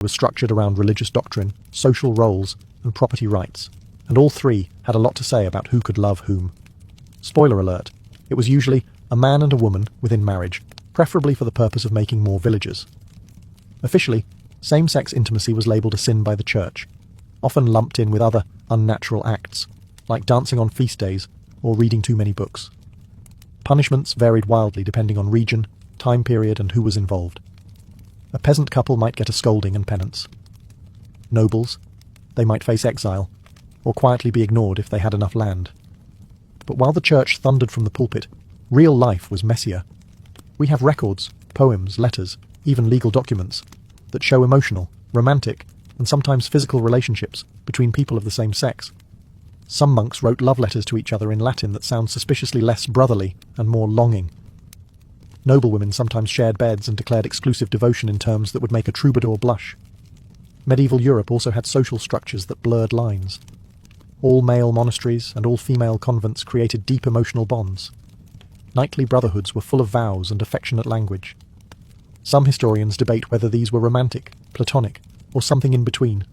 was structured around religious doctrine, social roles, and property rights, and all three had a lot to say about who could love whom. Spoiler alert, it was usually a man and a woman within marriage, preferably for the purpose of making more villagers. Officially, same-sex intimacy was labelled a sin by the church, often lumped in with other unnatural acts, like dancing on feast days or reading too many books. Punishments varied wildly depending on region, time period, and who was involved. A peasant couple might get a scolding and penance. Nobles, they might face exile, or quietly be ignored if they had enough land. But while the church thundered from the pulpit, real life was messier. We have records, poems, letters, even legal documents, that show emotional, romantic, and sometimes physical relationships between people of the same sex. Some monks wrote love letters to each other in Latin that sound suspiciously less brotherly and more longing. Noblewomen sometimes shared beds and declared exclusive devotion in terms that would make a troubadour blush. Medieval Europe also had social structures that blurred lines. All male monasteries and all female convents created deep emotional bonds. Knightly brotherhoods were full of vows and affectionate language. Some historians debate whether these were romantic, platonic, or something in between,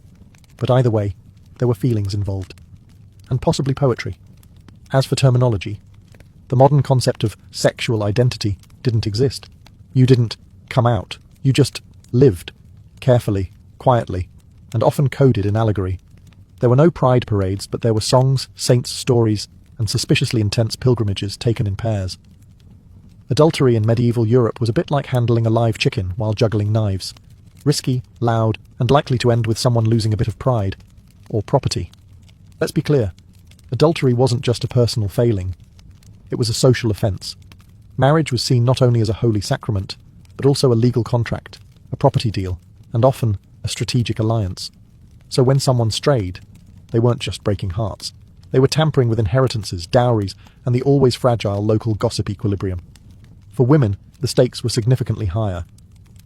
but either way, there were feelings involved, and possibly poetry. As for terminology, the modern concept of sexual identity didn't exist. You didn't come out, you just lived, carefully, quietly, and often coded in allegory. There were no pride parades, but there were songs, saints' stories, and suspiciously intense pilgrimages taken in pairs. Adultery in medieval Europe was a bit like handling a live chicken while juggling knives. Risky, loud, and likely to end with someone losing a bit of pride, or property. Let's be clear, adultery wasn't just a personal failing. It was a social offence. Marriage was seen not only as a holy sacrament, but also a legal contract, a property deal, and often a strategic alliance. So when someone strayed, they weren't just breaking hearts. They were tampering with inheritances, dowries, and the always fragile local gossip equilibrium. For women, the stakes were significantly higher.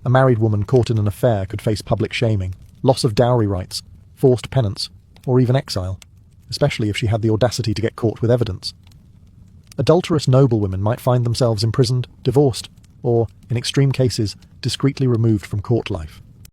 A married woman caught in an affair could face public shaming, loss of dowry rights, forced penance, or even exile, especially if she had the audacity to get caught with evidence. Adulterous noblewomen might find themselves imprisoned, divorced, or, in extreme cases, discreetly removed from court life.